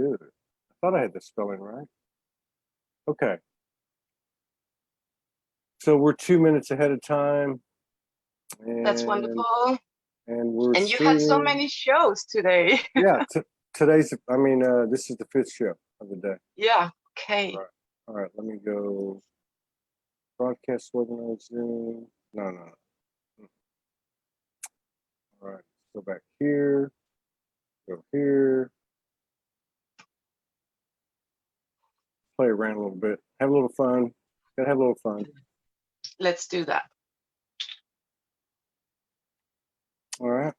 good. I thought I had the spelling right. Okay. So we're 2 minutes ahead of time. And, that's wonderful. And we're you had so many shows today. Yeah, today's, I mean, this is the 5th show of the day. Yeah, okay. All right, let me go broadcast webinar Zoom. No. All right, go back here, go here. Play around a little bit, have a little fun. Gotta have a little fun. Let's do that. All right.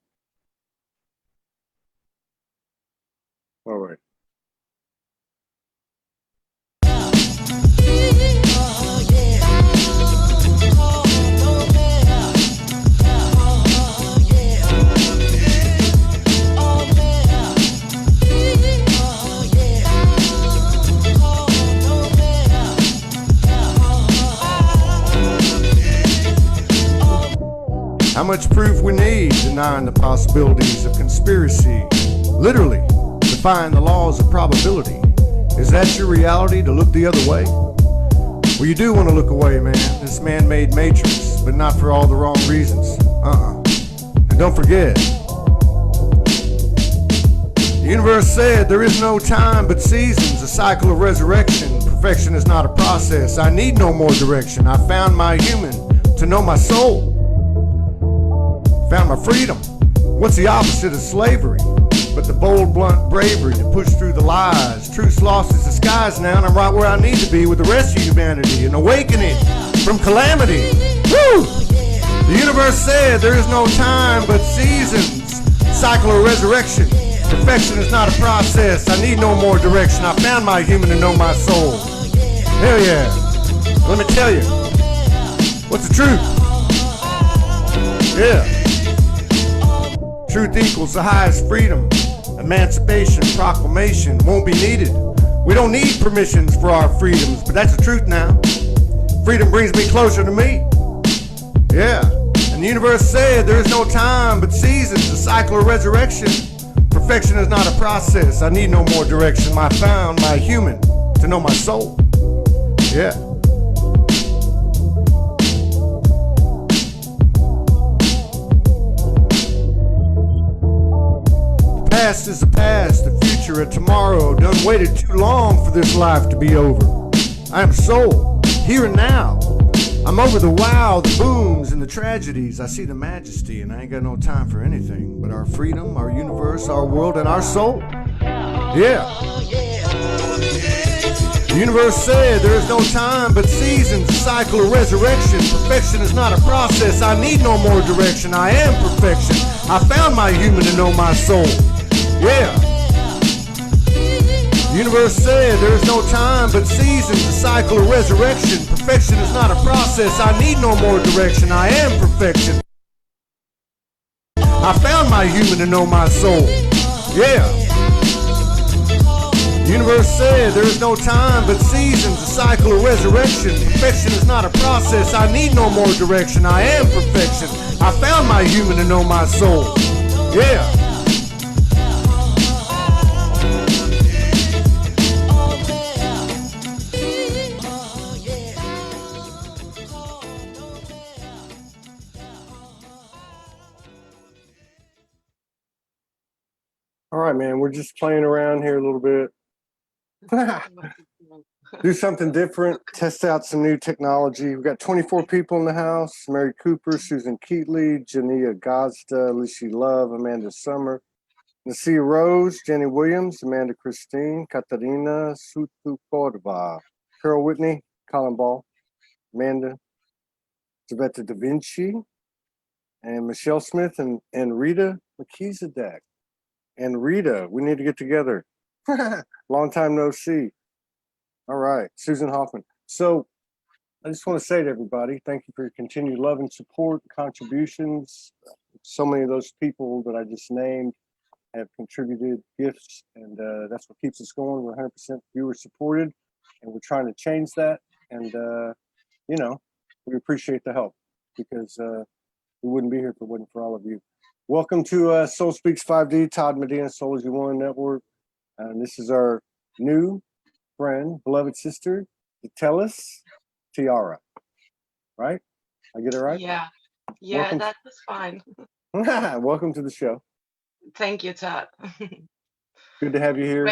All right. How much proof we need denying the possibilities of conspiracy? Literally, defying the laws of probability. Is that your reality, to look the other way? Well, you do want to look away, man. This man-made matrix, but not for all the wrong reasons. And don't forget, the universe said there is no time but seasons, a cycle of resurrection. Perfection is not a process. I need no more direction. I found my human to know my soul. Found my freedom. What's the opposite of slavery? But the bold, blunt bravery to push through the lies. Truth's lost its disguise now, and I'm right where I need to be with the rest of humanity, an awakening from calamity. Woo! The universe said there is no time but seasons, cycle of resurrection. Perfection is not a process. I need no more direction. I found my human to know my soul. Hell yeah. Let me tell you, what's the truth? Yeah. Truth equals the highest freedom. Emancipation proclamation won't be needed. We don't need permissions for our freedoms, but that's the truth now. Freedom brings me closer to me. Yeah. And the universe said there is no time but seasons, a cycle of resurrection. Perfection is not a process. I need no more direction. I found my human to know my soul. Yeah. Past is the past, the future a tomorrow. Done waited too long for this life to be over. I am soul, here and now. I'm over the wow, the booms, and the tragedies. I see the majesty, and I ain't got no time for anything but our freedom, our universe, our world, and our soul. Yeah. The universe said there is no time but seasons, a cycle of resurrection. Perfection is not a process. I need no more direction. I am perfection. I found my human to know my soul. Yeah. The universe said there is no time but seasons, a cycle of resurrection. Perfection is not a process. I need no more direction. I am perfection. I found my human to know my soul. Yeah. The universe said there is no time but seasons, a cycle of resurrection. Perfection is not a process. I need no more direction. I am perfection. I found my human to know my soul. Yeah. All right, man, we're just playing around here a little bit. Do something different, test out some new technology. We've got 24 people in the house: Mary Cooper, Susan Keatley, Jania Gazda, Lishi Love, Amanda Summer, Nasia Rose, Jenny Williams, Amanda Christine, Katarina Sutu Cordova, Carol Whitney, Colin Ball, Amanda, Savetta Da Vinci, and Michelle Smith, and Rita McKeesadek. And Rita, we need to get together. Long time no see. All right, Susan Hoffman. So I just want to say to everybody, thank you for your continued love and support, contributions. So many of those people that I just named have contributed gifts, and that's what keeps us going. We're 100% viewer supported, and we're trying to change that. And, you know, we appreciate the help, because we wouldn't be here if it wasn't for all of you. Welcome to Soul Speaks 5D, Todd Medina, Soulogy.One Network. And this is our new friend, beloved sister, Dittelys Tiarra. Right? I get it right? Yeah. Yeah, Welcome. that was fine. Welcome to the show. Thank you, Todd. Good to have you here.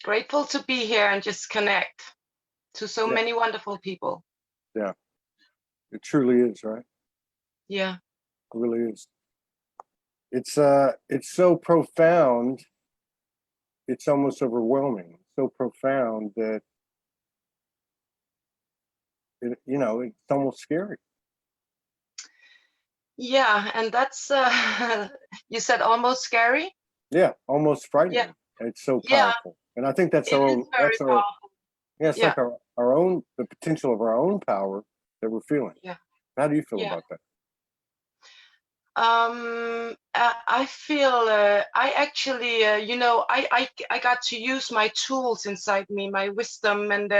Grateful to be here and just connect to so Yeah. many wonderful people. Yeah. It truly is, right? Yeah. It really is. It's so profound. It's almost overwhelming. So profound that it's almost scary. Yeah, and that's you said almost scary. Yeah, almost frightening. Yeah. It's so Yeah. powerful, and I think that's It our is own. very That's our. powerful. Yeah, it's Yeah. like our own, the potential of our own power that we're feeling. Yeah. How do you feel Yeah. about that? I feel I actually I got to use my tools inside me, my wisdom, and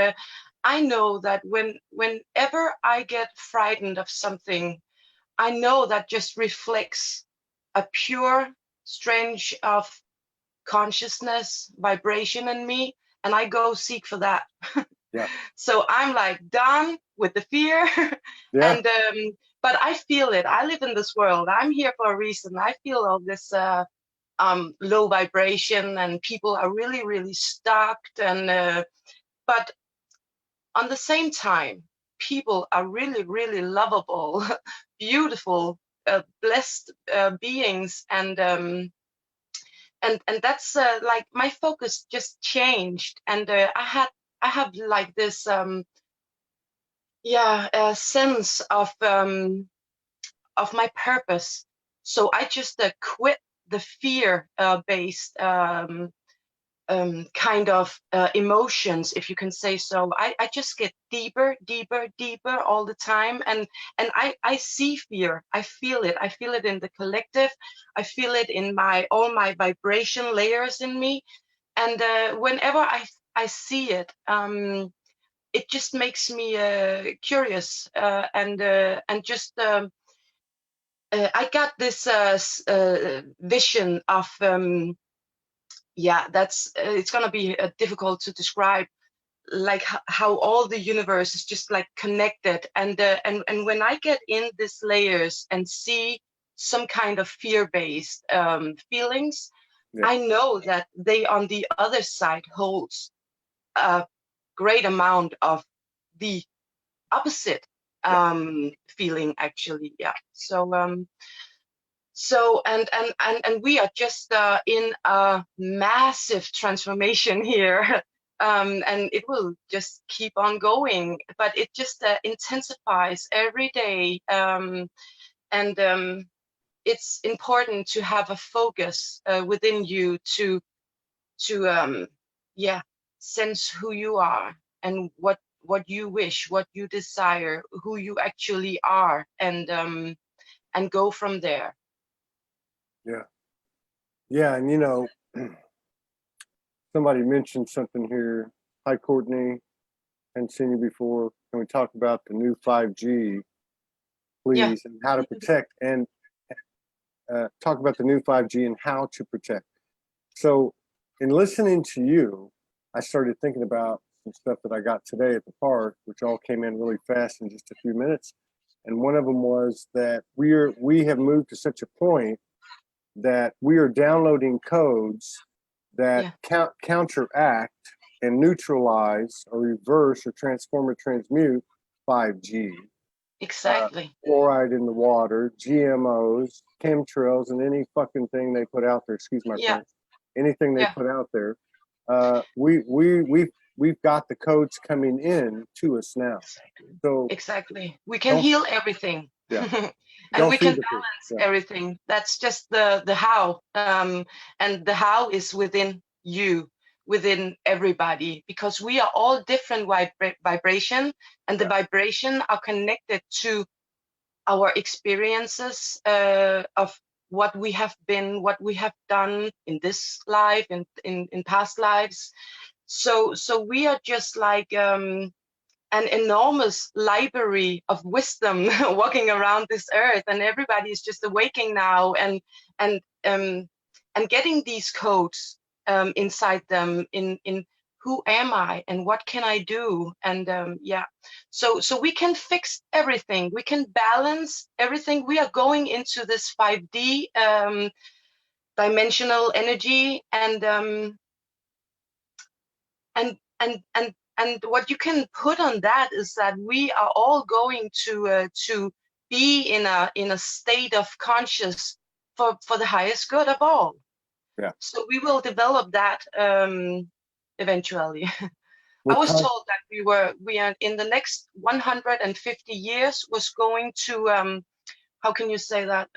I know that whenever I get frightened of something, I know that just reflects a pure strange of consciousness vibration in me, and I go seek for that. Yeah. So I'm like done with the fear. Yeah. And but I feel it. I live in this world. I'm here for a reason. I feel all this low vibration, and people are really, really stuck. And but on the same time, people are really, really lovable, beautiful, blessed beings, and that's like my focus just changed, and I have like this a sense of my purpose. So I just quit the fear based kind of emotions, if you can say so. I just get deeper, deeper, deeper all the time, and I see fear. I feel it. I feel it in the collective. I feel it in all my vibration layers in me, and whenever I see it, it just makes me curious, and just I got this vision of that's it's gonna be difficult to describe, like how all the universe is just like connected, and when I get in these layers and see some kind of fear-based feelings, Yeah. I know that they on the other side holds a great amount of the opposite feeling, actually. Yeah. So and we are just in a massive transformation here. And it will just keep on going, but it just intensifies every day. And it's important to have a focus within you to sense who you are, and what you wish, what you desire, who you actually are, and go from there. Yeah, and somebody mentioned something here. Hi, Courtney. Hadn't seen you before. Can we talk about the new 5G, please, and how to protect, and talk about the new 5G and how to protect. So in listening to you, I started thinking about some stuff that I got today at the park, which all came in really fast in just a few minutes. And one of them was that we have moved to such a point that we are downloading codes that counteract and neutralize or reverse or transform or transmute 5G. Exactly. Fluoride in the water, GMOs, chemtrails, and any fucking thing they put out there. Excuse my French. Anything they put out there. We've got the codes coming in to us now. So exactly, we can heal everything. Yeah. And we can balance everything. That's just the how, and the how is within you, within everybody, because we are all different vibration, and the vibration are connected to our experiences of what we have been, what we have done in this life and in past lives. So we are just like an enormous library of wisdom walking around this earth, and everybody is just awaking now and getting these codes inside them in who am I and what can I do? And yeah, so we can fix everything. We can balance everything. We are going into this 5D dimensional energy, and what you can put on that is that we are all going to be in a state of conscious for the highest good of all. Yeah. So we will develop that eventually. With I was con- told that we are in the next 150 years was going to how can you say that,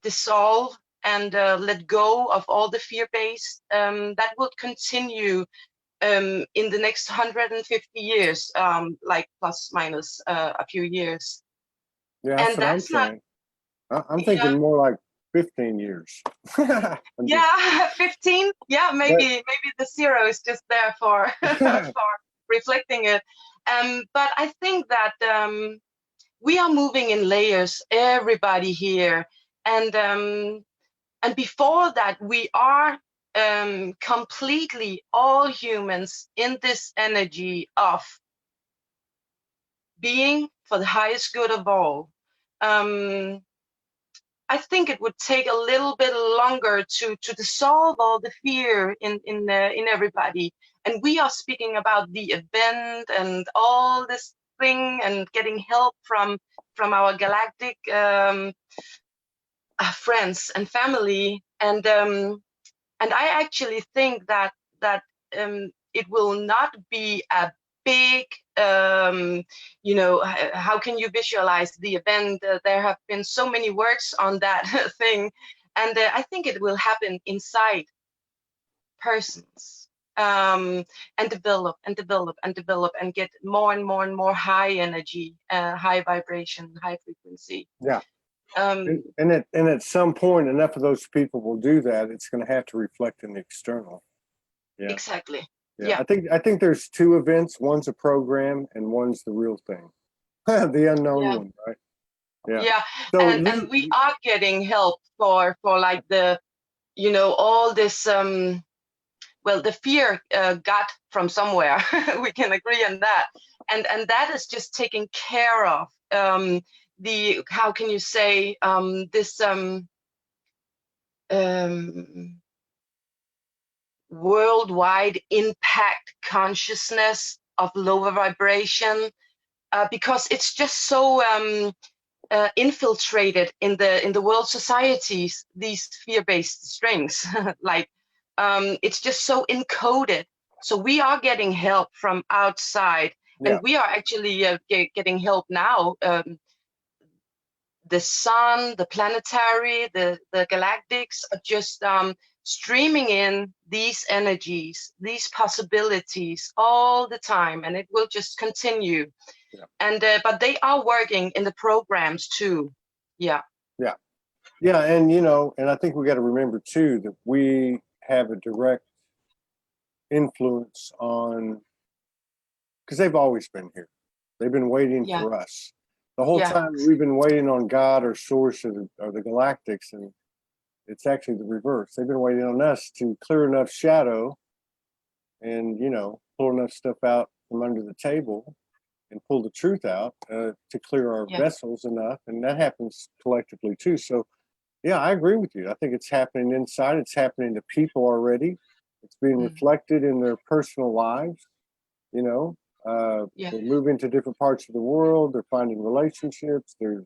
dissolve and let go of all the fear-based, that will continue in the next 150 years, like plus minus a few years. Yeah, that's And what I'm that's not, saying. I'm yeah, thinking more like 15 years. yeah, 15. Yeah, maybe the zero is just there for for reflecting it. But I think that we are moving in layers, everybody here, and before that, we are completely all humans in this energy of being for the highest good of all. I think it would take a little bit longer to dissolve all the fear in everybody. And we are speaking about the event and all this thing and getting help from our galactic friends and family. And I actually think that it will not be a big, you know, how can you visualize the event? There have been so many works on that thing, and I think it will happen inside persons, and develop and develop and develop and get more and more and more high energy, high vibration, high frequency. Yeah. And at some point, enough of those people will do that. It's going to have to reflect in the external. Yeah. Exactly. Yeah. I think there's two events. One's a program, and one's the real thing, the unknown one, right? Yeah. Yeah. So and we are getting help for like the, you know, all this. Well, the fear got from somewhere. We can agree on that, and that is just taken care of. The, how can you say, this worldwide impact consciousness of lower vibration, because it's just so infiltrated in the world societies, these fear-based strings. Like it's just so encoded. So we are getting help from outside, and we are actually getting help now. The sun, the planetary, the galactics are just streaming in these energies, these possibilities all the time, and it will just continue. Yeah. And but they are working in the programs too. Yeah. Yeah. Yeah. And, you know, and I think we got to remember too that we have a direct influence on, because they've always been here. They've been waiting for us. The whole time we've been waiting on God or Source or the Galactics, and it's actually the reverse. They've been waiting on us to clear enough shadow and, you know, pull enough stuff out from under the table and pull the truth out to clear our vessels enough. And that happens collectively too. So, yeah, I agree with you. I think it's happening inside. It's happening to people already. It's being reflected in their personal lives, you know. They're moving to different parts of the world. They're finding relationships. They're,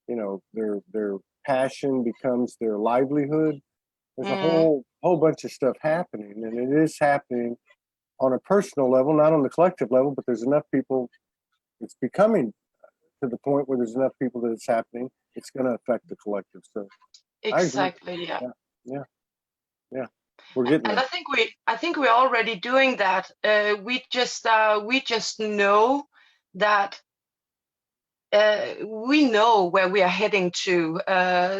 you know, their passion becomes their livelihood. There's a whole bunch of stuff happening, and it is happening on a personal level, not on the collective level. But there's enough people. It's becoming to the point where there's enough people that it's happening. It's going to affect the collective. So exactly. Yeah. We're getting and I think we're already doing that. We just know that we know where we are heading to.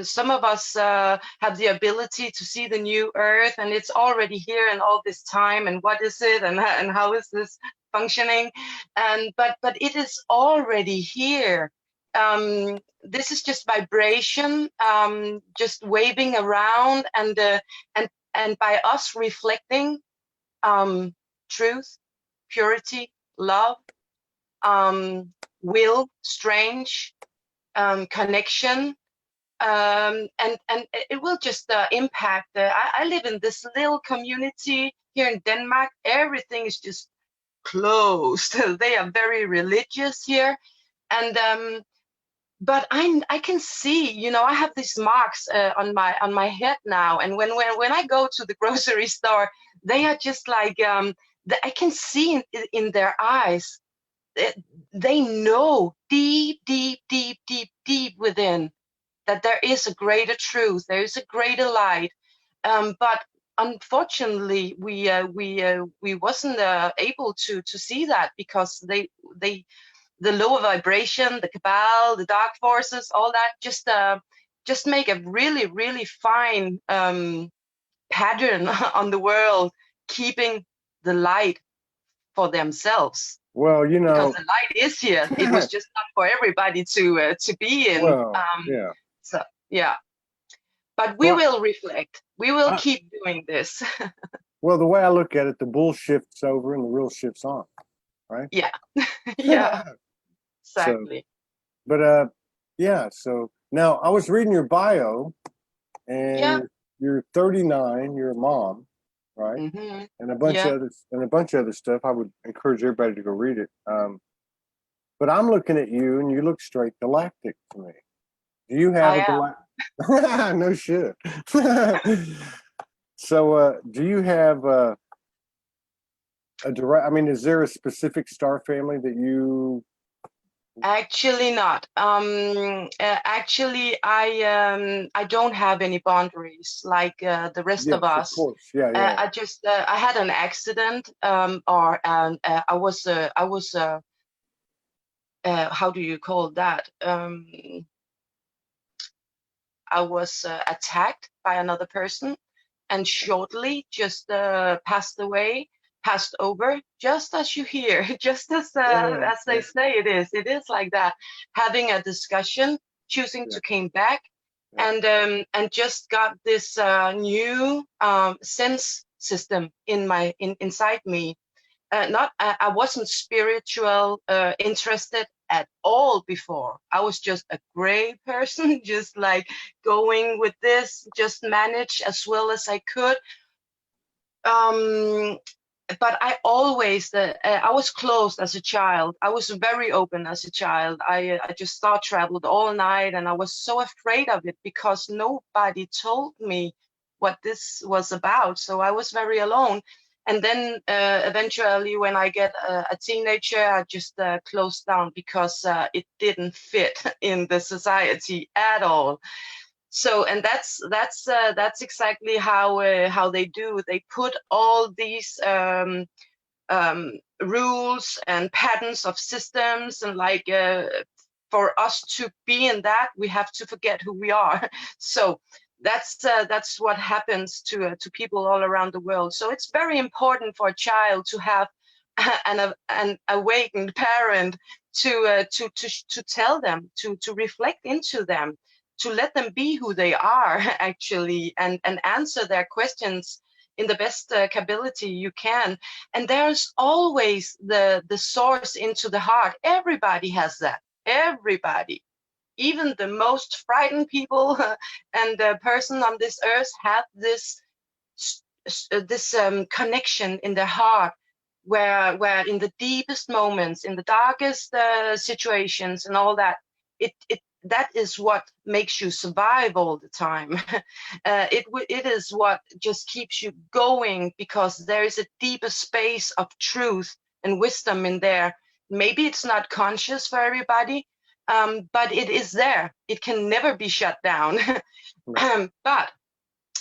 Some of us have the ability to see the new Earth, and it's already here in all this time. And what is it, and how is this functioning? And but it is already here. This is just vibration, just waving around, and by us reflecting truth, purity, love, will, strange, connection, and it will just impact. I live in this little community here in Denmark. Everything is just closed. They are very religious here, and but I can see, you know, I have these marks on my head now, and when I go to the grocery store, they are just like I can see in their eyes. They know deep within that there is a greater truth, there is a greater light, but unfortunately we wasn't able to see that, because the lower vibration, the cabal, the dark forces, all that just make a really fine pattern on the world, keeping the light for themselves. Well, you know, because the light is here. It was just not for everybody to be in. well, yeah. So yeah, but we will reflect. We will keep doing this. Well, the way I look at it, the bull shifts over and the real shifts on, right? Yeah, yeah, exactly. So, but yeah. So now I was reading your bio, and you're 39. You're a mom, right? Mm-hmm. And a bunch of other stuff. I would encourage everybody to go read it. But I'm looking at you, and you look straight galactic to me. Do you have a galactic? No shit. So, do you have a direct? I mean, is there a specific star family that you? Actually, not. Actually, I don't have any boundaries like the rest of us. Of course, yeah. I just I had an accident, or I was how do you call that? I was attacked by another person, and shortly just passed over, just as you hear, just as they say it is like that, having a discussion, choosing to came back, and just got this new sense system inside me. I wasn't spiritual interested at all before. I was just a gray person, just like going with this, just manage as well as I could. But I always, I was closed as a child. I was very open as a child. I just star traveled all night, and I was so afraid of it because nobody told me what this was about. So I was very alone. And then eventually, when I get a teenager, I just closed down because it didn't fit in the society at all. So, and that's exactly how they do. They put all these rules and patterns of systems, and like for us to be in that, we have to forget who we are. So that's what happens to people all around the world. So it's very important for a child to have an awakened parent to tell them, to reflect into them, to let them be who they are actually, and answer their questions in the best capability you can. And there's always the source into the heart. Everybody has that. Everybody. Even the most frightened people and the person on this earth have this connection in their heart, where in the deepest moments, in the darkest situations and all that, that is what makes you survive all the time. It is what just keeps you going, because there is a deeper space of truth and wisdom in there. Maybe it's not conscious for everybody, but it is there. It can never be shut down. But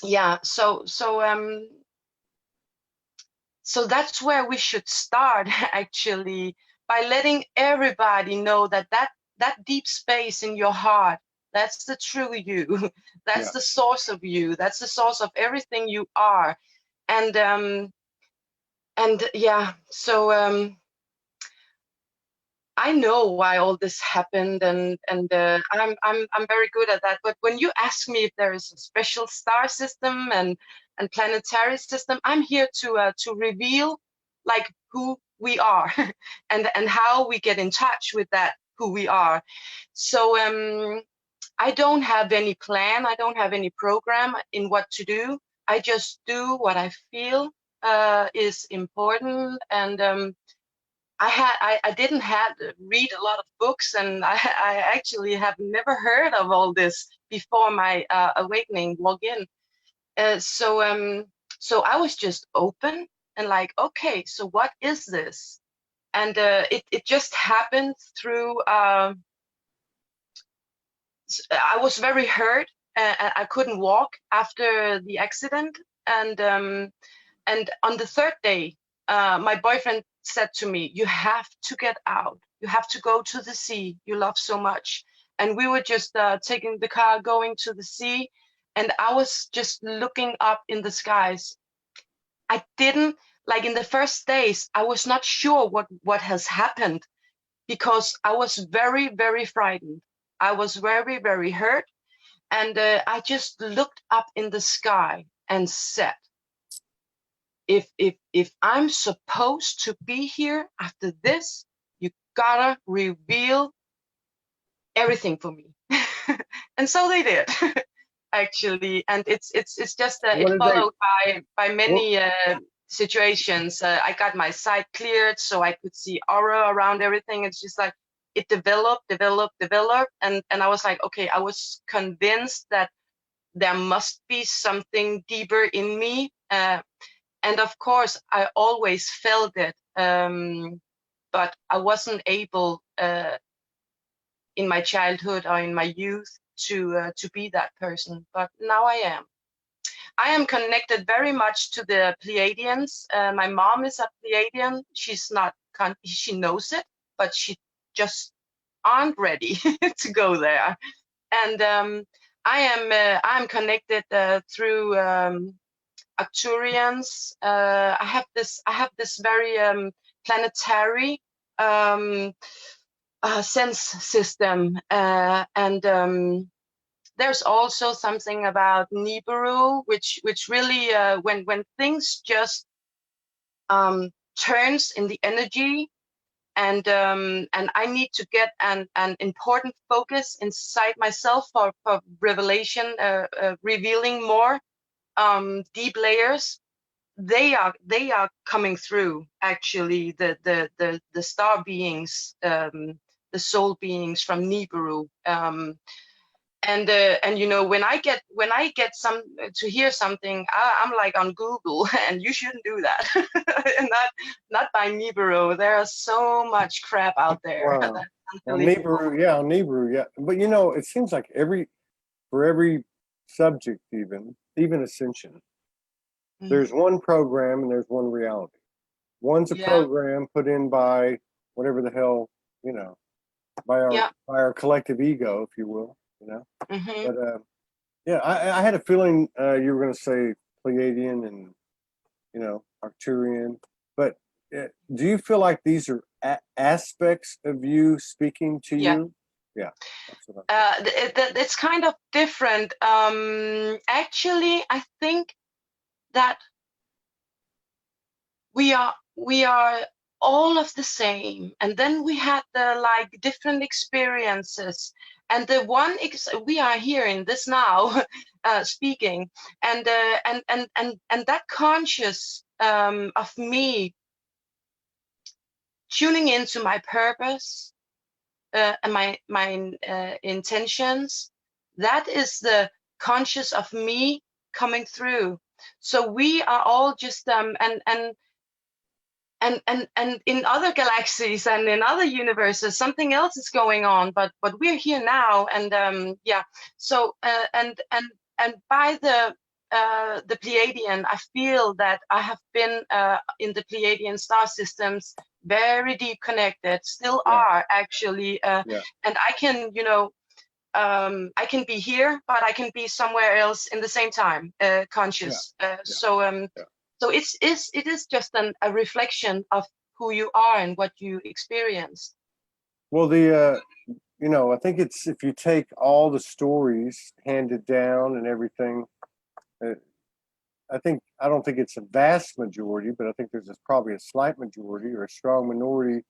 yeah, so that's where we should start, actually, by letting everybody know that deep space in your heart, that's the true you. That's the source of you. That's the source of everything you are. And yeah, so I know why all this happened, and I'm very good at that. But when you ask me if there is a special star system and and planetary system. I'm here to reveal like who we are and how we get in touch with that who we are. So I don't have any plan. I don't have any program in what to do. I just do what I feel is important. And I didn't read a lot of books, and I actually have never heard of all this before my awakening login. So I was just open and like, okay, so what is this? And it just happened through. I was very hurt. I couldn't walk after the accident, and on the third day, my boyfriend said to me, "You have to get out. You have to go to the sea you love so much." And we were just taking the car, going to the sea, and I was just looking up in the skies. I didn't like in the first days. I was not sure what has happened because I was very, very frightened. I was very, very hurt. And I just looked up in the sky and said, if I'm supposed to be here after this, you gotta reveal everything for me. And so they did, actually. And it's just it followed by many situations. I got my sight cleared so I could see aura around everything. It's just like it developed, and I was like, okay, I was convinced that there must be something deeper in me, and of course I always felt it, but I wasn't able in my childhood or in my youth to be that person. But now I am. I am connected very much to the Pleiadians. My mom is a Pleiadian. She's not, she knows it, but she just aren't ready to go there. And I'm connected through Arcturians. I have this very planetary sense system, and there's also something about Nibiru, which really when things just turns in the energy, and I need to get an important focus inside myself for revelation, revealing more deep layers. They are coming through, actually, the star beings, the soul beings from Nibiru. And you know, when I get some to hear something, I'm like on Google, and you shouldn't do that. And not by Nibiru. There's so much crap out there. Wow. Nibiru, yeah. But you know, it seems like for every subject, even ascension, there's one program and there's one reality. One's a program put in by whatever the hell, you know, by our collective ego, if you will. You know, but yeah, I had a feeling you were going to say Pleiadian and, you know, Arcturian, but do you feel like these are aspects of you speaking to you? Yeah, it's kind of different. Actually, I think that we are all of the same, and then we had the like different experiences. And the one we are here in this now, speaking, and that conscious of me tuning into my purpose and my intentions. That is the conscious of me coming through. So we are all just and in other galaxies and in other universes, something else is going on, but we're here now. And so and by the Pleiadian, I feel that I have been in the Pleiadian star systems very deep connected, still are actually, and I can, you know, I can be here, but I can be somewhere else in the same time, conscious. So it is just a reflection of who you are and what you experience. Well, you know, I think it's, if you take all the stories handed down and everything, I don't think it's a vast majority, but I think there's probably a slight majority or a strong minority.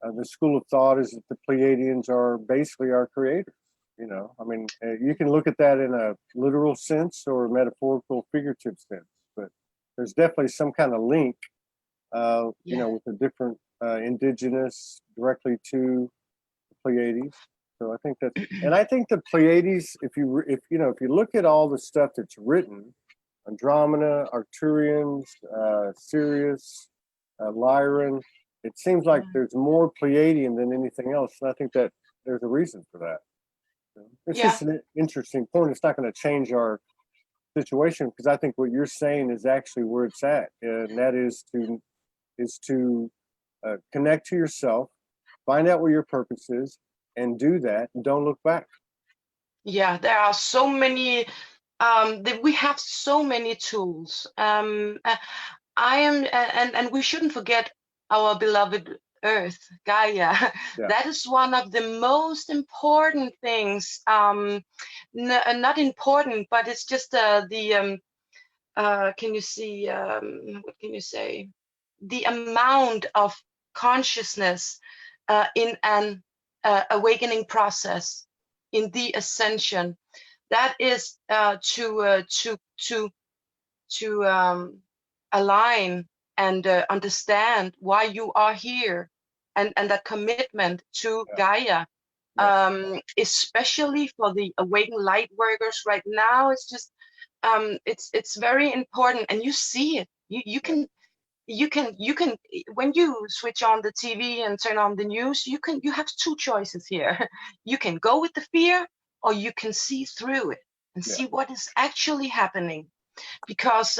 The school of thought is that the Pleiadians are basically our creators. You know, I mean, you can look at that in a literal sense or a metaphorical, figurative sense, but there's definitely some kind of link, you know, with the different indigenous directly to the Pleiades. So I think that, and I think the Pleiades, if you look at all the stuff that's written, Andromeda, Arcturians, Sirius, Lyran, it seems like there's more Pleiadian than anything else, and I think that there's a reason for that. It's just an interesting point. It's not going to change our situation, because I think what you're saying is actually where it's at, and that is to connect to yourself, find out what your purpose is, and do that, and don't look back. Yeah, there are so many. We have so many tools. And we shouldn't forget our beloved Earth, Gaia. Yeah. That is one of the most important things. Not important, but it's just can you see? What can you say? The amount of consciousness in an awakening process, in the ascension, that is to align and understand why you are here, and that commitment to Gaia, especially for the awakened light workers right now. It's just it's very important, and you see it. You can when you switch on the TV and turn on the news, you have two choices here. You can go with the fear, or you can see through it and see what is actually happening, because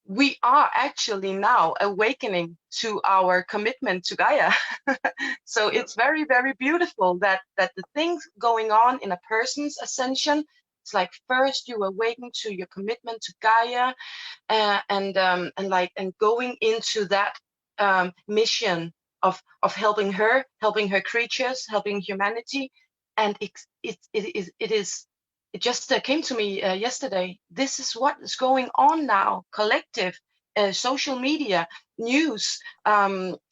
we are actually now awakening to our commitment to Gaia. So it's very, very beautiful that the things going on in a person's ascension, it's like first you awaken to your commitment to Gaia, and going into that mission of helping her creatures, helping humanity. And it just came to me yesterday. This is what is going on now. Collective, social media, news.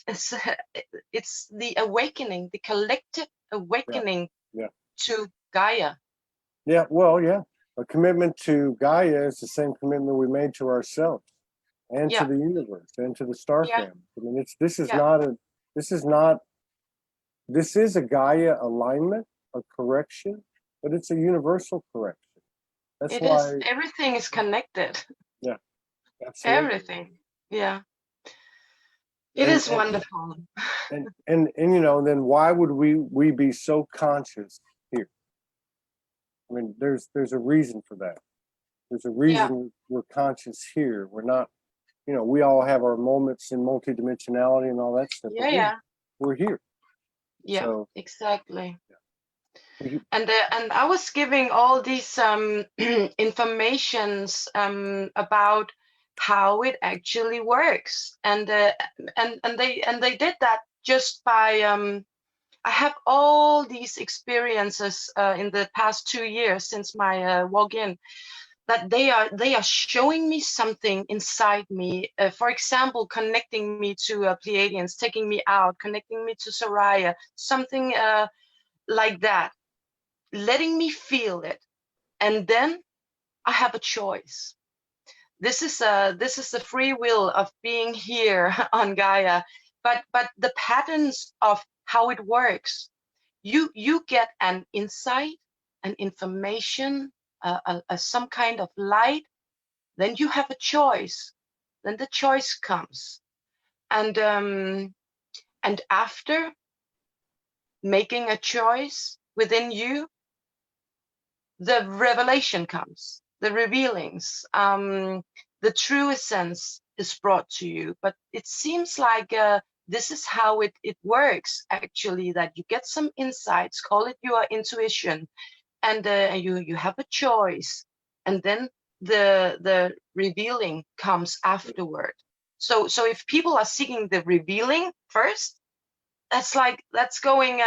It's the awakening, the collective awakening to Gaia. Yeah, well, yeah. A commitment to Gaia is the same commitment we made to ourselves and to the universe and to the star family. I mean, this is a Gaia alignment, a correction, but it's a universal correction. That's why everything is connected. Yeah, absolutely. Everything. Yeah. It is wonderful. And you know, then why would we be so conscious here? I mean, there's a reason for that. There's a reason we're conscious here. We're not, you know, we all have our moments in multidimensionality and all that stuff. We're here. Yeah, so, exactly. And I was giving all these informations about how it actually works, and they did that just by I have all these experiences in the past 2 years since my walk-in, that they are showing me something inside me. For example, connecting me to Pleiadians, taking me out, connecting me to Soraya, something like that, letting me feel it, and then I have a choice. This is the free will of being here on Gaia, but the patterns of how it works, you get an insight, an information, some kind of light, then you have a choice, then the choice comes, and after making a choice within you, the revelation comes, the revealings, the true essence is brought to you. But it seems like this is how it works, actually, that you get some insights, call it your intuition, and you have a choice, and then the revealing comes afterward. So if people are seeking the revealing first, that's going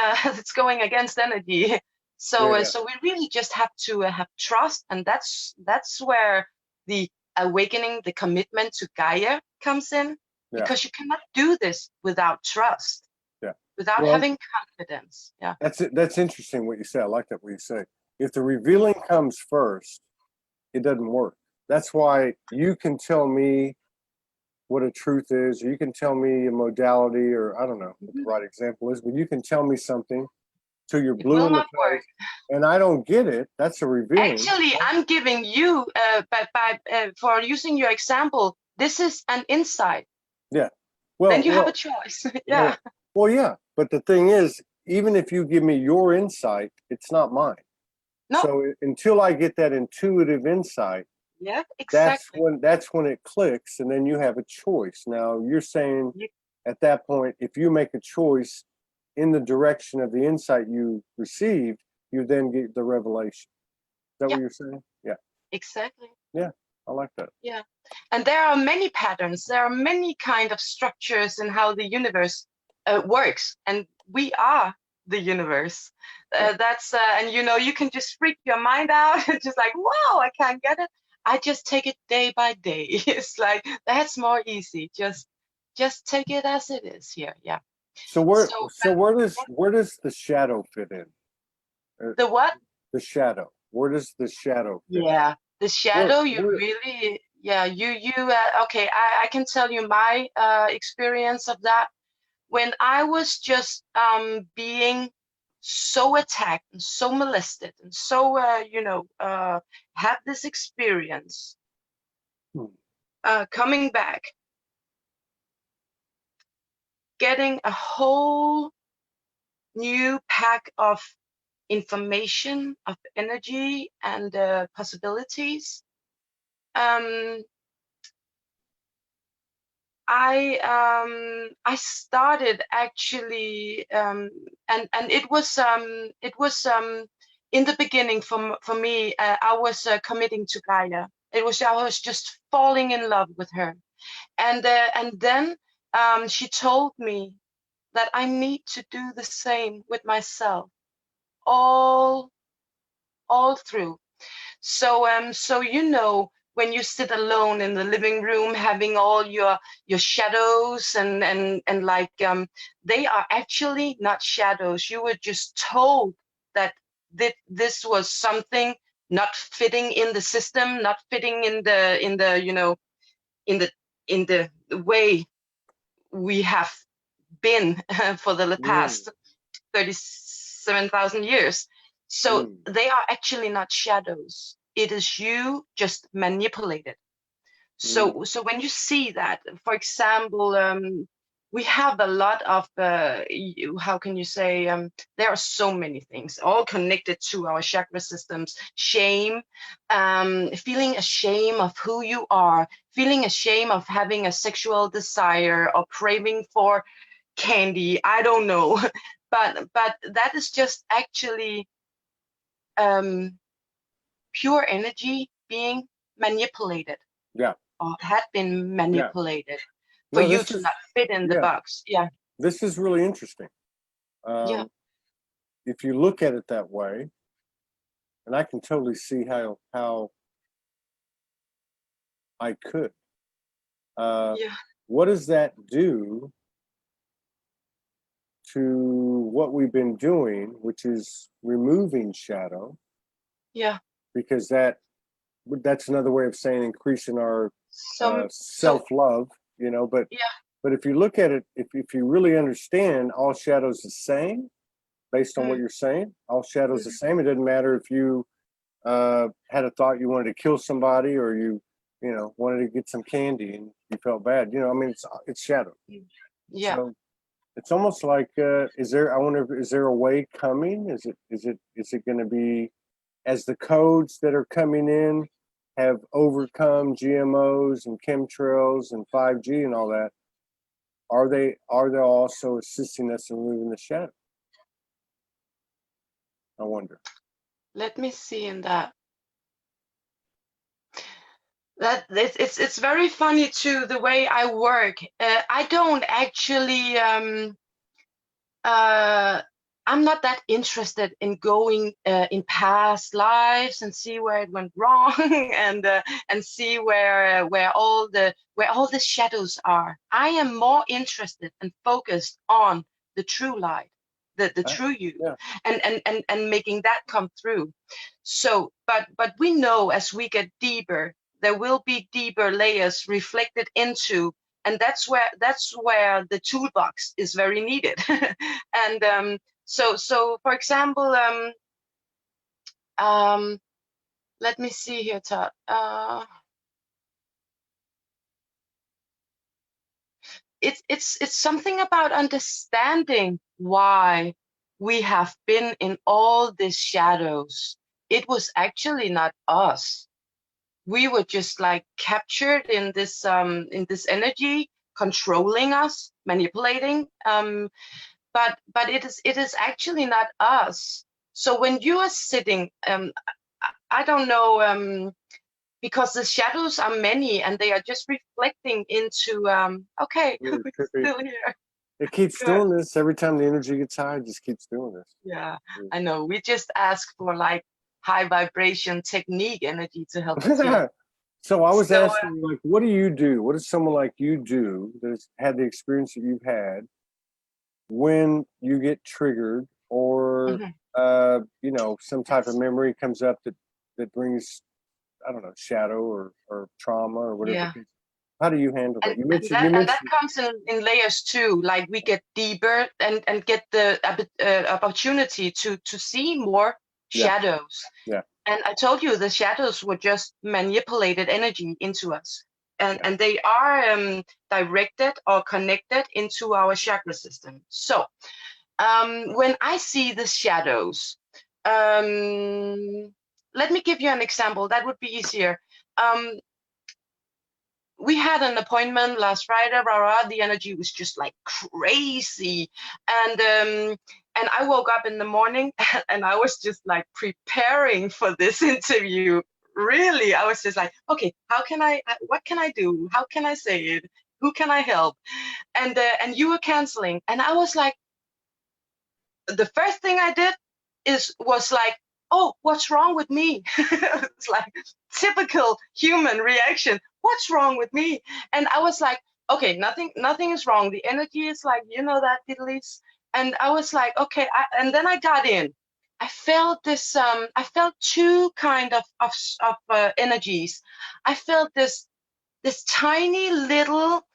against energy. So Yeah. so we really just have to have trust, and that's where the awakening, the commitment to Gaia comes in, because you cannot do this without trust, without having confidence. Yeah. That's interesting what you say. I like that what you say. If the revealing comes first, it doesn't work. That's why you can tell me what a truth is, or you can tell me a modality, or I don't know what the right example is, but you can tell me something till you're It blue will in the not work. face, and I don't get it. That's a revealing. Actually, I'm giving you, for using your example, this is an insight. Yeah. Well, then you have a choice. Yeah. Well, yeah. But the thing is, even if you give me your insight, it's not mine. No. So until I get that intuitive insight, yeah, exactly. That's when it clicks, and then you have a choice. Now you're saying at that point, if you make a choice in the direction of the insight you received, you then get the revelation. Is that what you're saying? Yeah. Exactly. Yeah, I like that. Yeah. And there are many patterns. There are many kind of structures in how the universe works, and we are the universe. That's and you can just freak your mind out and just like, wow, I can't get it. I just take it day by day. It's like, that's more easy. Just take it as it is here. Yeah. So where does the shadow fit in? The what? The shadow. Where does the shadow fit in? The shadow, really, okay, I can tell you my experience of that. When I was just being so attacked and so molested and so, had this experience, coming back, getting a whole new pack of information, of energy and possibilities. I started actually, and it was in the beginning for me. I was committing to Gaia. I was just falling in love with her, and then she told me that I need to do the same with myself, all through. So when you sit alone in the living room having all your shadows and like they are actually not shadows. You were just told that this was something not fitting in the system, not fitting in the way we have been for the past 37,000 years. So they are actually not shadows. It is you just manipulated. So when you see that, for example, we have a lot of, how can you say, there are so many things, all connected to our chakra systems. Shame, feeling ashamed of who you are, feeling ashamed of having a sexual desire or craving for candy, I don't know. But that is just actually pure energy being manipulated. Yeah. Or had been manipulated for you to not fit in the box. Yeah. This is really interesting. If you look at it that way, and I can totally see how I could. What does that do to what we've been doing, which is removing shadow? Yeah. Because that's another way of saying increasing our self-love, but if you look at it, if you really understand all shadows the same, based on what you're saying, all shadows the same. It doesn't matter if you had a thought you wanted to kill somebody, or you wanted to get some candy and you felt bad. It's shadow. Yeah. So it's almost like, is there a way coming? Is it going to be, as the codes that are coming in have overcome GMOs and chemtrails and 5G and all that, are they also assisting us in removing the shadow? I wonder. Let me see in that. It's very funny too, the way I work. I don't actually I'm not that interested in going in past lives and see where it went wrong and see where all the shadows are. I am more interested and focused on the true light, the true you, yeah. and making that come through. So, but we know as we get deeper, there will be deeper layers reflected into, and that's where the toolbox is very needed. And so for example, let me see here, Todd. It's something about understanding why we have been in all these shadows. It was actually not us. We were just like captured in this energy, controlling us, manipulating. But it is actually not us. So when you are sitting, I don't know, because the shadows are many and they are just reflecting into. Okay, Really it's trippy. still here. It keeps Good. doing this every time the energy gets high. It just keeps doing this. Yeah, I know. We just ask for like high vibration technique energy to help us here. So I was So, asking, like, what do you do? What does someone like you do that has had the experience that you've had when you get triggered, or you know, some type of memory comes up that brings, I don't know, shadow or trauma or whatever. yeah. How do you handle that? And, You and mentioned that comes in layers too. Like we get deeper and get the opportunity to see more shadows. Yeah. And I told you the shadows were just manipulated energy into us. And they are directed or connected into our chakra system. So when I see the shadows, let me give you an example. That would be easier. We had an appointment last Friday. The energy was just like crazy, and I woke up in the morning and I was just like preparing for this interview. Really, I was just like, okay, what can I do? How can I say it? Who can I help? And you were canceling, and I was like, the first thing I did was like, oh, what's wrong with me? It's like typical human reaction. What's wrong with me? And I was like, okay, nothing is wrong. The energy is like, you know that, Dittelys. And I was like, okay. And then I got in. I felt this. I felt two kind of energies. I felt this tiny little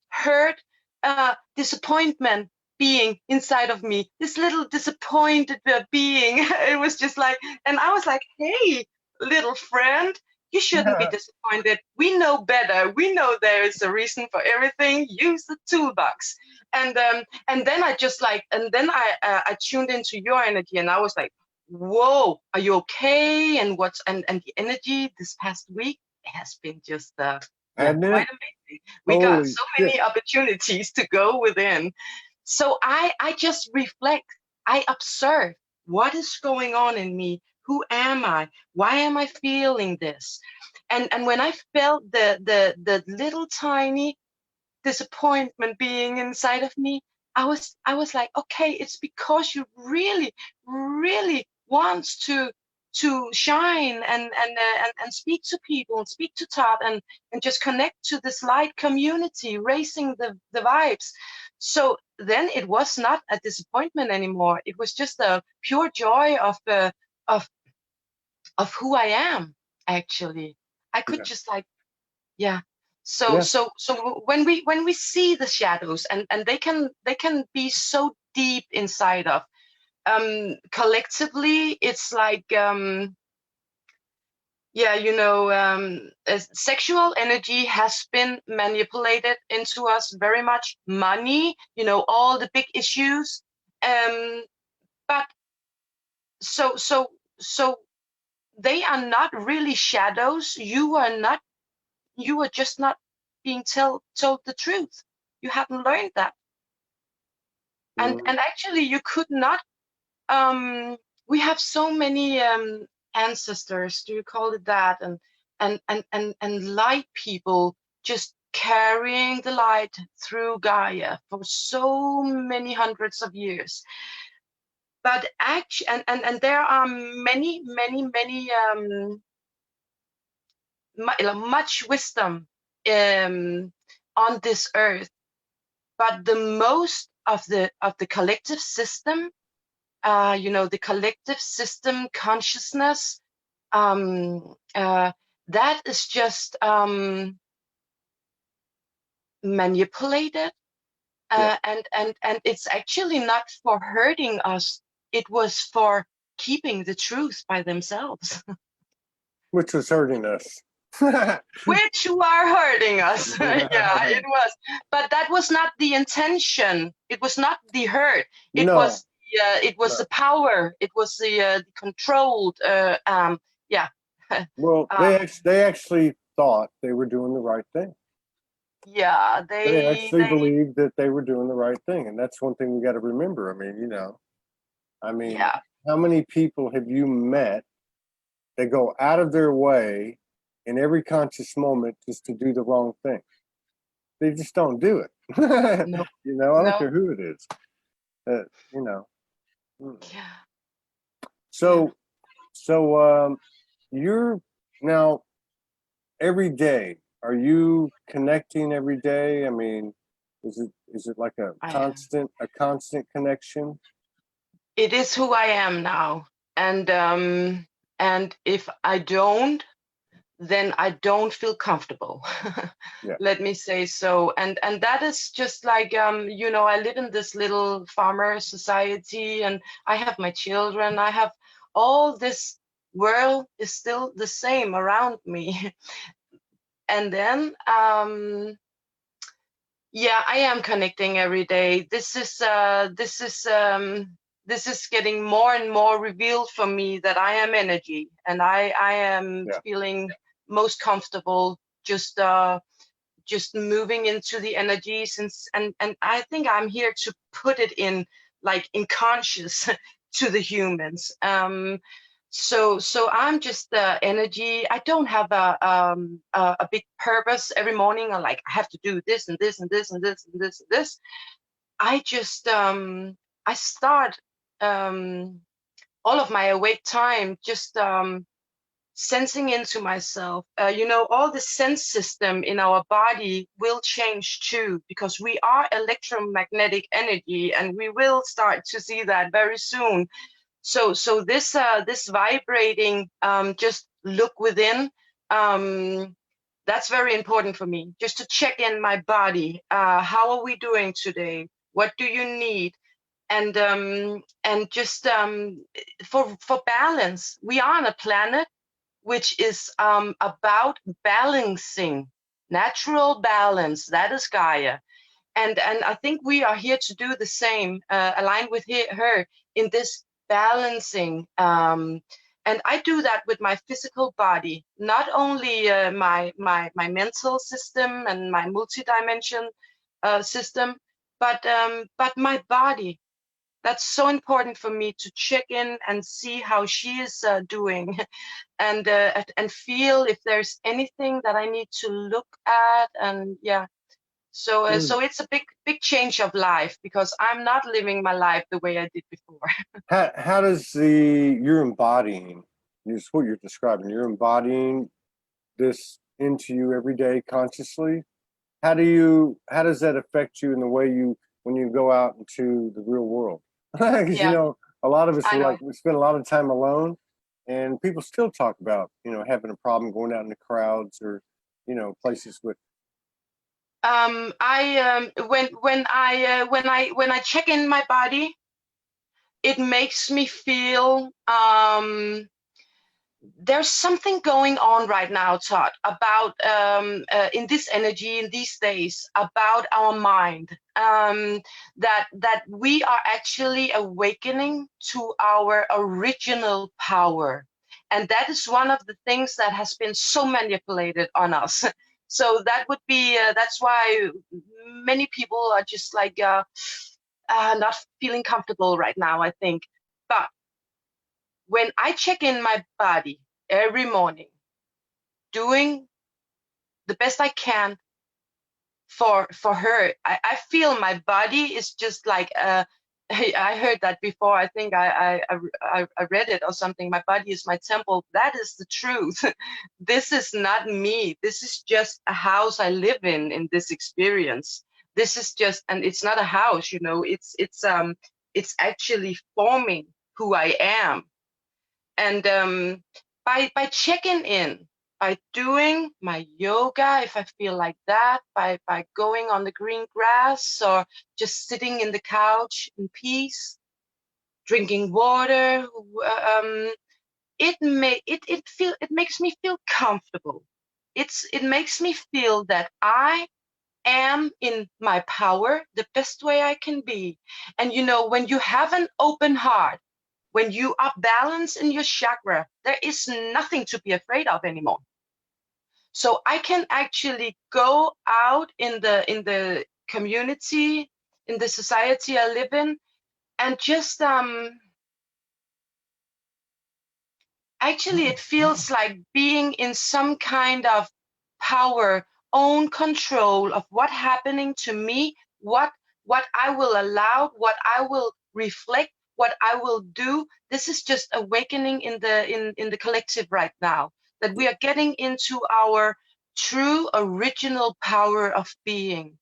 hurt, disappointment being inside of me, this little disappointed being. It was just like, and I was like, hey, little friend, you shouldn't be disappointed. We know better. We know there is a reason for everything. Use the toolbox. And then I just like, and then I tuned into your energy, and I was like, whoa, are you okay? And and the energy this past week has been just quite amazing. We got so many opportunities to go within. So I just reflect. I observe what is going on in me. Who am I? Why am I feeling this? And when I felt the little tiny disappointment being inside of me, I was like, okay, it's because you really, really wants to shine and speak to people and speak to Todd and just connect to this light community, raising the vibes. So then it was not a disappointment anymore. It was just a pure joy of who I am. Actually, I could just like, yeah. So when we see the shadows, and they can be so deep inside of, collectively it's like, sexual energy has been manipulated into us very much. Money, all the big issues, but so they are not really shadows. You are just not being told the truth. You haven't learned that. And actually you could not, we have so many ancestors, do you call it that, and light people just carrying the light through Gaia for so many hundreds of years. but actually, and there are many much wisdom on this earth, but the most of the collective system, the collective system consciousness, that is just manipulated, and it's actually not for hurting us. It was for keeping the truth by themselves. Which was hurting us. Which were hurting us. Yeah, it was. But that was not the intention. It was not the hurt. It was the power. It was the controlled. Well, they actually thought they were doing the right thing. Yeah, they actually believed that they were doing the right thing, and that's one thing we got to remember. I mean, how many people have you met that go out of their way in every conscious moment just to do the wrong thing? They just don't do it. No. I don't care who it is. Yeah. So you're now every day. Are you connecting every day? I mean, is it like a constant connection? It is who I am now, and if I don't, then I don't feel comfortable. Let me say so. And that is just like, I live in this little farmer society, and I have my children. I have all this world is still the same around me. And then, I am connecting every day. This is getting more and more revealed for me that I am energy, and I am feeling most comfortable just moving into the energies, and I think I'm here to put it in conscious to the humans. So I'm just energy. I don't have a big purpose every morning, or I have to do this and this and this and this and this and this. I just I start all of my awake time just sensing into myself. All the sense system in our body will change too, because we are electromagnetic energy, and we will start to see that very soon. So this vibrating, just look within. That's very important for me, just to check in my body. How are we doing today? What do you need? And just for balance. We are on a planet which is about balancing, natural balance. That is Gaia. And I think we are here to do the same, aligned with her in this balancing. And I do that with my physical body, not only my mental system and my multi-dimension system, but my body. That's so important for me to check in and see how she is doing, and feel if there's anything that I need to look at. And so it's a big change of life, because I'm not living my life the way I did before. How does you're embodying, is what you're describing, you're embodying this into you every day consciously? How does that affect you in the way when you go out into the real world? Because a lot of us we spend a lot of time alone, and people still talk about having a problem going out in the crowds, or places with. When I check in my body, it makes me feel there's something going on right now, Todd, about in this energy, in these days, about our mind, that we are actually awakening to our original power. And that is one of the things that has been so manipulated on us. So that would be, that's why many people are just not feeling comfortable right now, I think. But when I check in my body every morning, doing the best I can for her, I feel my body is just like I heard that before. I think I read it or something. My body is my temple. That is the truth. This is not me. This is just a house I live in this experience. This is just, and it's not a house, you know, it's actually forming who I am. And by checking in, by doing my yoga, if I feel like that, by going on the green grass or just sitting in the couch in peace, drinking water, it makes me feel comfortable. It makes me feel that I am in my power the best way I can be. And you know, when you have an open heart, when you are balanced in your chakra, there is nothing to be afraid of anymore. So I can actually go out in the community, in the society I live in, and just actually it feels like being in some kind of power, own control of what's happening to me, what I will allow, what I will reflect, what I will do. This is just awakening in the collective right now, that we are getting into our true original power of being.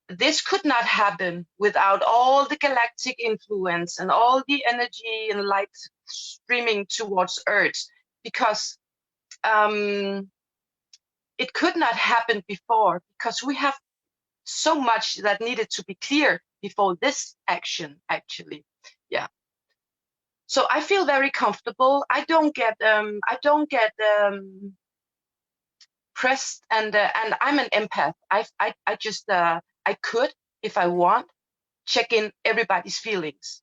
This could not happen without all the galactic influence and all the energy and light streaming towards Earth, because it could not happen before, because we have so much that needed to be clear before this action, actually. Yeah. So I feel very comfortable. I don't get pressed, and I'm an empath. I just I could, if I want, check in everybody's feelings,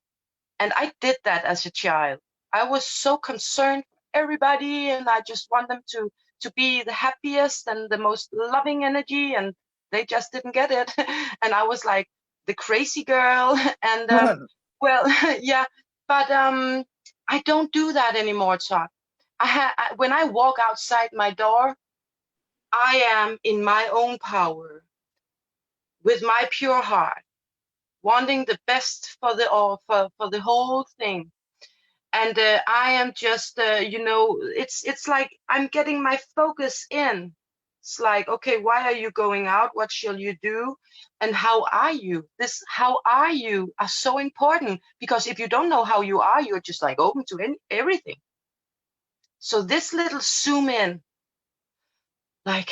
and I did that as a child. I was so concerned for everybody, and I just want them to be the happiest and the most loving energy, and they just didn't get it. And I was like the crazy girl. And well, yeah, but I don't do that anymore, Todd. When I walk outside my door, I am in my own power, with my pure heart, wanting the best for the whole thing. And I am just you know, it's like I'm getting my focus in. It's like, okay, why are you going out? What shall you do? And how are you? This how are you are so important, because if you don't know how you are, you're just like open to everything. So this little zoom in, like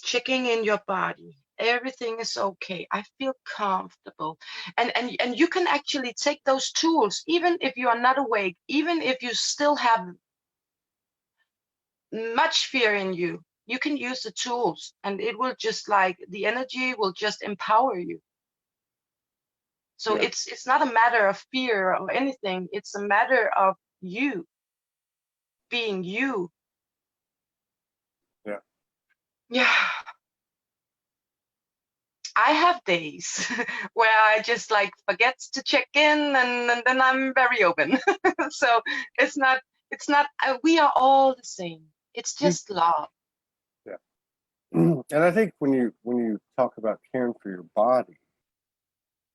checking in your body, everything is okay, I feel comfortable. And you can actually take those tools, even if you are not awake, even if you still have much fear in you. You can use the tools, and it will just, like, the energy will just empower you. So Yeah. it's not a matter of fear or anything, it's a matter of you being you. Yeah. Yeah. I have days where I just like forget to check in, and then I'm very open. So it's not we are all the same. It's just love. Yeah. And I think when you talk about caring for your body,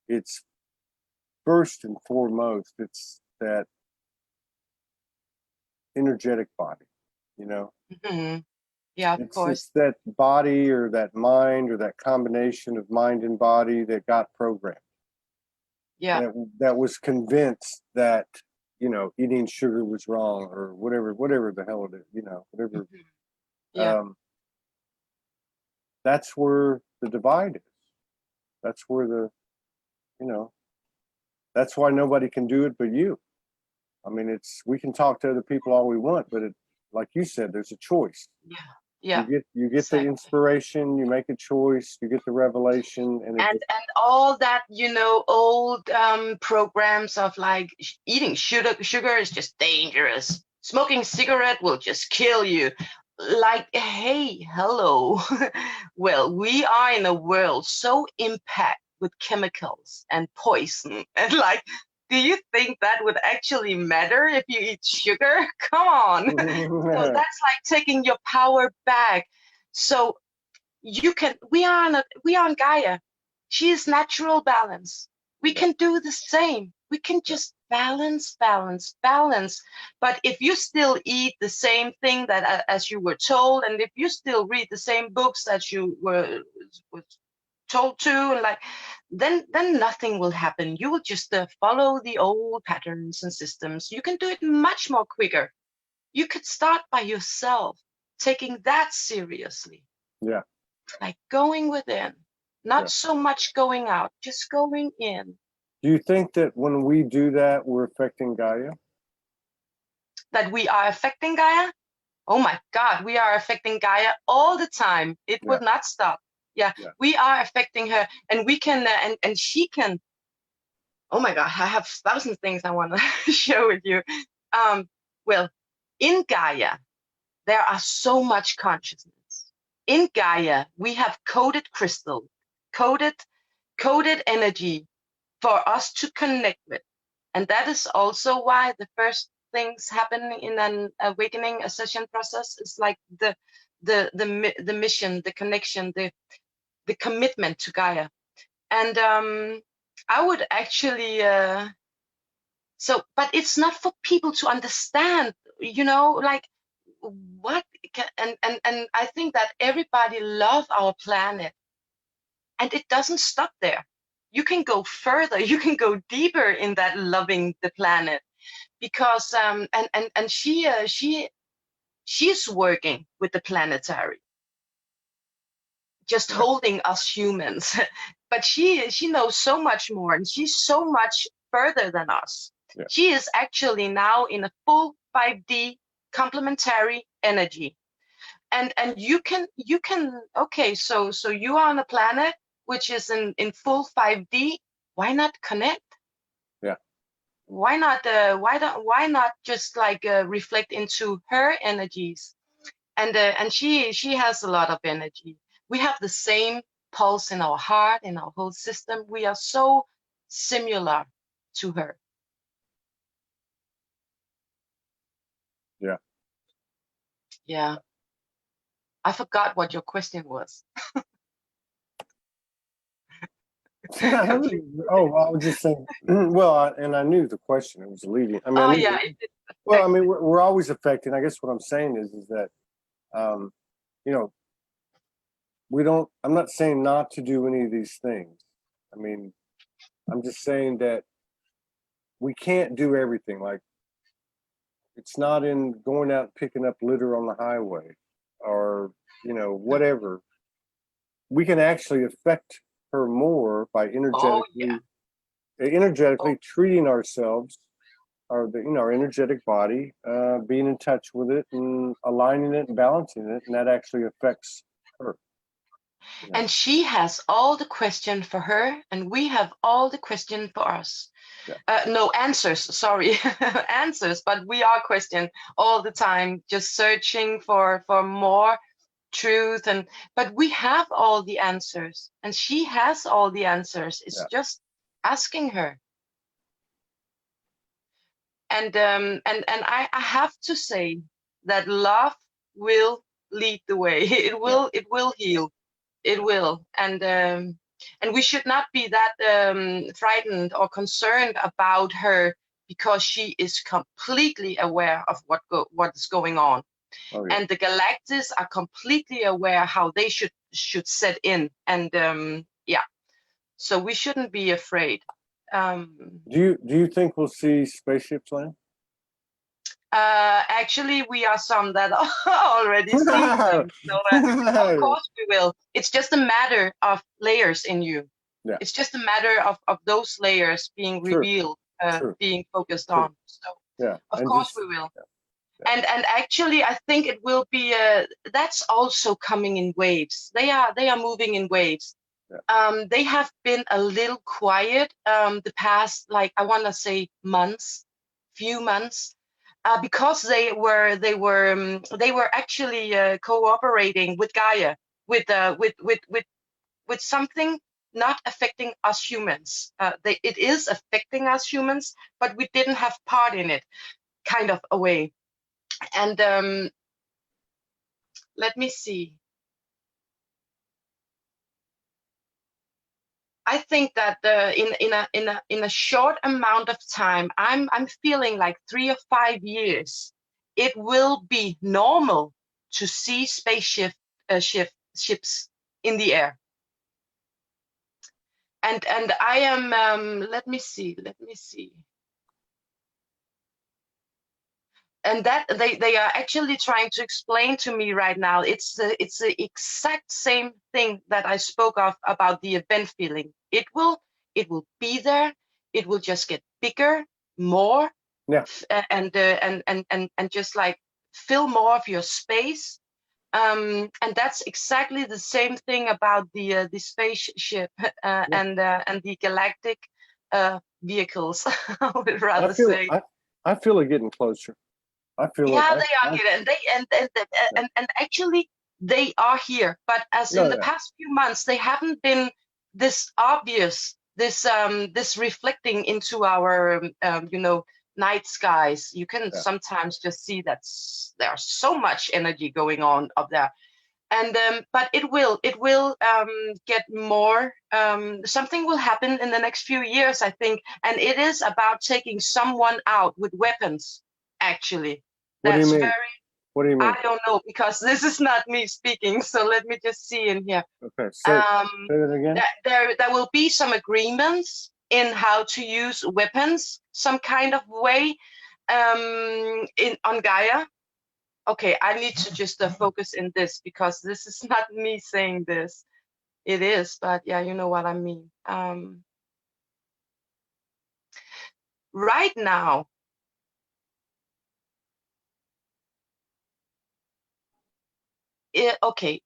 it's first and foremost, it's that energetic body, you know. Mm-hmm. Yeah, of course. It's that body, or that mind, or that combination of mind and body that got programmed. Yeah. That was convinced that, you know, eating sugar was wrong, or whatever the hell it is, you know, whatever. Mm-hmm. Yeah. That's where the divide is. That's where the, you know, that's why nobody can do it but you. I mean, we can talk to other people all we want, but like you said, there's a choice. Yeah. Yeah. You get Exactly. the inspiration, you make a choice, you get the revelation, and all that, you know, old programs of like eating sugar is just dangerous. Smoking cigarette will just kill you. Like, hey, hello. Well, we are in a world so impacted with chemicals and poison, and like, do you think that would actually matter if you eat sugar? Come on. So that's like taking your power back. So you can, we are on Gaia. She is natural balance. We can do the same. We can just balance. But if you still eat the same thing that as you were told, and if you still read the same books that you were told to, and like, then nothing will happen. You will just follow the old patterns and systems. You can do it much more quicker. You could start by yourself, taking that seriously. Yeah. Like going within, not so much going out, just going in. Do you think that when we do that, we're affecting Gaia? That we are affecting Gaia? Oh my God, we are affecting Gaia all the time. It will not stop. Yeah, we are affecting her, and we can, and she can. Oh my God, I have 1,000 things I want to share with you. Well, in Gaia, there are so much consciousness. In Gaia, we have coded crystal, coded energy for us to connect with. And that is also why the first things happen in an awakening ascension process is like the mission, the connection, the commitment to Gaia. And I would actually but it's not for people to understand, you know, like what and I think that everybody loves our planet, and it doesn't stop there. You can go further, you can go deeper in that loving the planet, because and she's working with the planetary, just holding us humans. But she knows so much more, and she's so much further than us. She is actually now in a full 5D complementary energy, and you can okay, so you are on a planet which is in full 5D. Why not connect? Why not just like reflect into her energies? And she has a lot of energy. We have the same pulse in our heart, in our whole system. We are so similar to her. Yeah. I forgot what your question was. Oh, I was just saying. Well, and I knew the question. It was leading. I mean, well, I mean, we're always affecting. I guess what I'm saying is that, you know, we don't. I'm not saying not to do any of these things. I mean, I'm just saying that we can't do everything. Like, it's not in going out and picking up litter on the highway, or whatever. We can actually affect her more by energetically treating ourselves, our energetic body, being in touch with it and aligning it and balancing it, and that actually affects her. And she has all the question for her, and we have all the question for us. No answers, sorry, answers, but we are questioned all the time, just searching for more truth, but we have all the answers, and she has all the answers. It's just asking her. And I have to say that love will lead the way. It will heal. It will. And we should not be that frightened or concerned about her, because she is completely aware of what is going on. And the Galactics are completely aware how they should set in. And so we shouldn't be afraid. Do you think we'll see spaceships land? Actually, we are some that already see them. So, of course we will. It's just a matter of layers in you. It's just a matter of those layers being revealed, being focused on. So of course we will. And actually, I think it will be. That's also coming in waves. They are moving in waves. They have been a little quiet the past, like, I want to say few months. Because they were actually cooperating with Gaia, with something not affecting us humans. It is affecting us humans, but we didn't have part in it, kind of a way. And let me see. I think that in a short amount of time, I'm feeling like 3 or 5 years, it will be normal to see spaceship ships in the air. And I am let me see. And that they are actually trying to explain to me right now. It's the exact same thing that I spoke of about the event feeling. It will be there. It will just get bigger, more, Yeah. and just like fill more of your space. And that's exactly the same thing about the spaceship and the galactic vehicles. I would rather say. I feel it getting closer. I feel Yeah, it. they are here, and actually they are here. But as in the past few months, they haven't been this obvious, this reflecting into our night skies. You can sometimes just see that there's so much energy going on up there, and but it will get more. Something will happen in the next few years, I think, and it is about taking someone out with weapons, actually. What do you mean? Very, what do you mean? I don't know, because this is not me speaking, so let me just see in here. Okay, say that again. There will be some agreements in how to use weapons, some kind of way, on Gaia. Okay, I need to just focus in this, because this is not me saying this. It is, but yeah, you know what I mean. Right now, okay,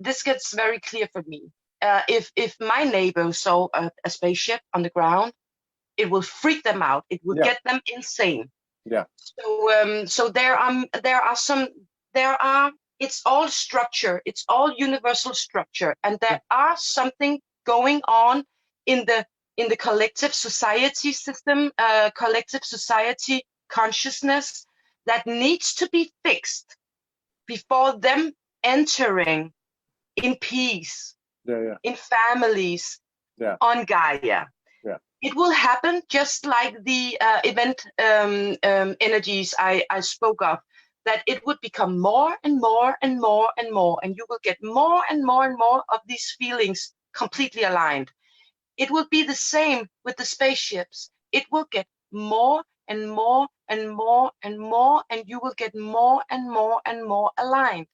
this gets very clear for me. If my neighbor saw a spaceship on the ground, it will freak them out. It will get them insane. Yeah. So there are. It's all structure. It's all universal structure, and there are something going on in the collective society system, collective society consciousness, that needs to be fixed before them entering in peace, in families, on Gaia. Yeah. It will happen just like the event energies I spoke of, that it would become more and more and more and more, and you will get more and more and more of these feelings completely aligned. It will be the same with the spaceships. It will get more and more and more and more, and you will get more and more and more aligned.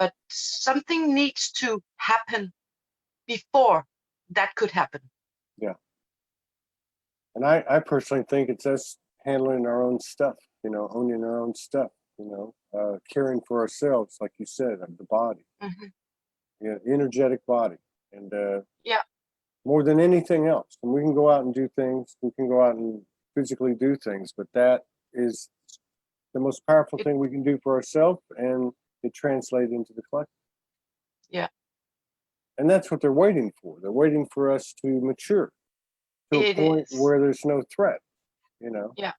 But something needs to happen before that could happen. Yeah. And I personally think it's us handling our own stuff, owning our own stuff, caring for ourselves, like you said, the body, energetic body. And more than anything else. And we can go out and do things. We can go out and physically do things, but that is the most powerful thing we can do for ourselves, and it translates into the collective. Yeah. And that's what they're waiting for. They're waiting for us to mature to a point where there's no threat, Yeah.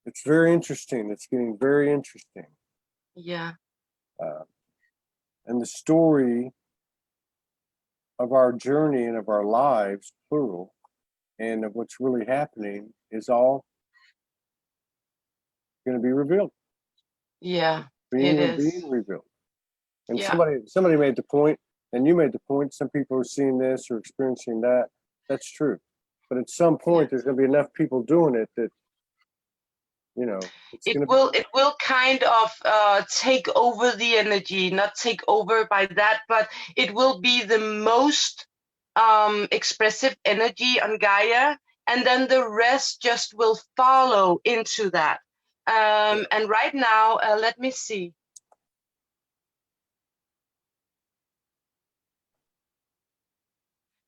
It's very interesting. It's getting very interesting. Yeah. And the story of our journey and of our lives, plural, and of what's really happening is all going to be revealed. Yeah, being revealed. And somebody made the point, and you made the point, some people are seeing this or experiencing that. That's true. But at some point, there's going to be enough people doing it that, it will kind of take over the energy, not take over by that, but it will be the most expressive energy on Gaia, and then the rest just will follow into that. And right now, let me see.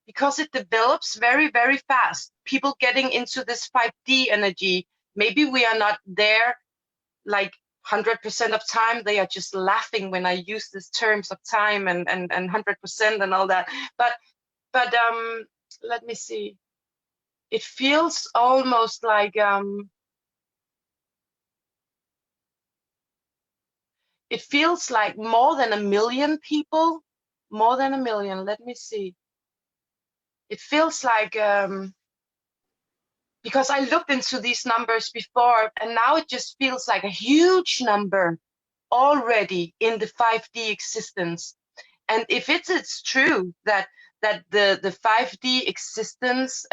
Because it develops very, very fast. People getting into this 5D energy, maybe we are not there like 100% of time. They are just laughing when I use these terms of time and 100% and all that. But let me see. It feels almost like it feels like more than 1 million people more than 1 million. Let me see. It feels like, because I looked into these numbers before, and now it just feels like a huge number already in the 5D existence. And if it's true that the 5D existence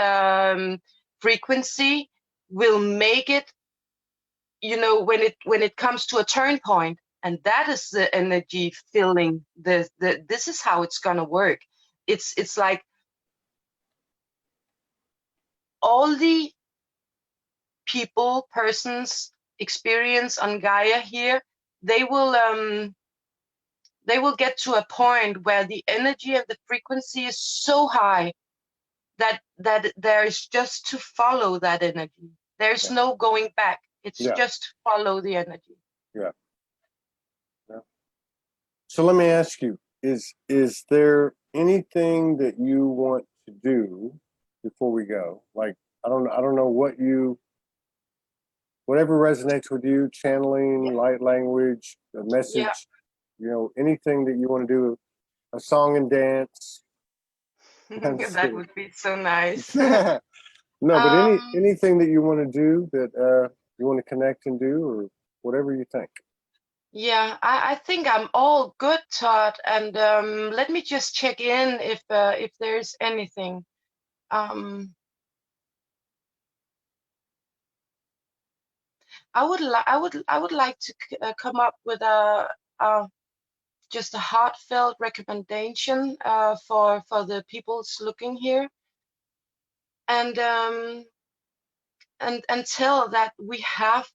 frequency will make it, you know, when it comes to a turn point, and that is the energy filling the this is how it's gonna work. It's like all the persons experience on Gaia here, they will get to a point where the energy of the frequency is so high that there is just to follow that energy. There's no going back. It's just follow the energy. Yeah. So let me ask you, is there anything that you want to do before we go? Like, I don't know whatever resonates with you, channeling, light language, a message, you know, anything that you want to do, a song and dance. That would be so nice. No, but anything that you want to do that you want to connect and do, or whatever you think. Yeah, I think I'm all good, Todd. And let me just check in if there's anything. I would like to come up with just a heartfelt recommendation for the people's looking here, and tell that we have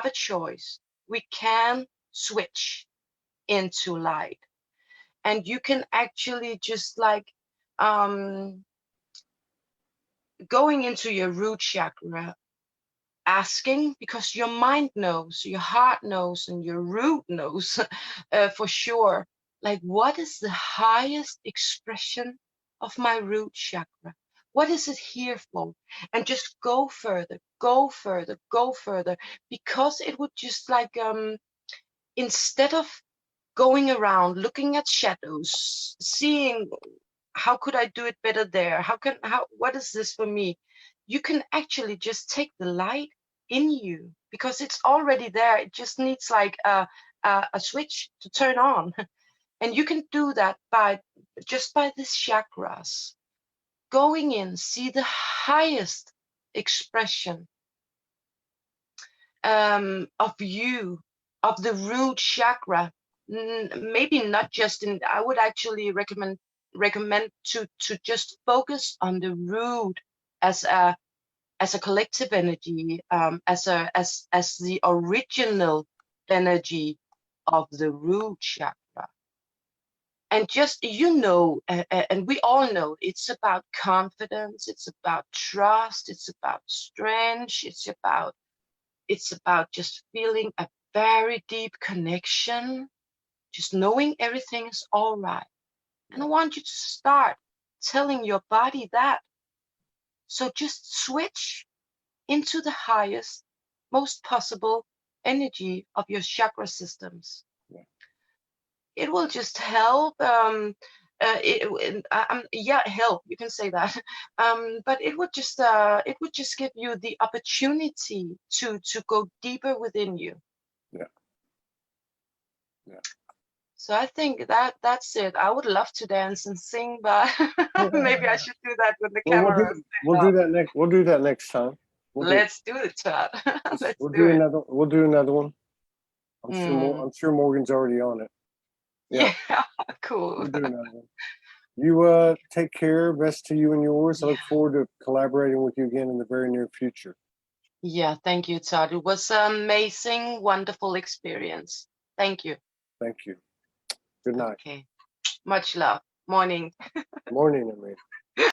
a choice. We can switch into light, and you can actually just like going into your root chakra, asking, because your mind knows, your heart knows, and your root knows for sure, like, what is the highest expression of my root chakra? What is it here for? And just go further, go further, go further, because it would just like, instead of going around looking at shadows, seeing how could I do it better there? What is this for me? You can actually just take the light in you, because it's already there. It just needs like a switch to turn on. And you can do that by these chakras. Going in, see the highest expression of you, of the root chakra. Maybe not just in, I would actually recommend to just focus on the root as a collective energy, as the original energy of the root chakra. And just, you know, and we all know, it's about confidence, it's about trust, it's about strength, it's about just feeling a very deep connection, just knowing everything is all right. And I want you to start telling your body that. So just switch into the highest, most possible energy of your chakra systems. Yeah. It will just help. Help, you can say that. But it would just give you the opportunity to go deeper within you. Yeah. Yeah. So I think that's it. I would love to dance and sing, but maybe I should do that with the camera. We'll do that next. We'll do that next time. Let's do it, Todd. We'll do another one. I'm sure Morgan's already on it. Yeah, cool. We'll do another one. You take care. Best to you and yours. I look forward to collaborating with you again in the very near future. Yeah, thank you, Todd. It was an amazing, wonderful experience. Thank you. Thank you. Good night. Okay. Much love. Morning. Morning, Amir.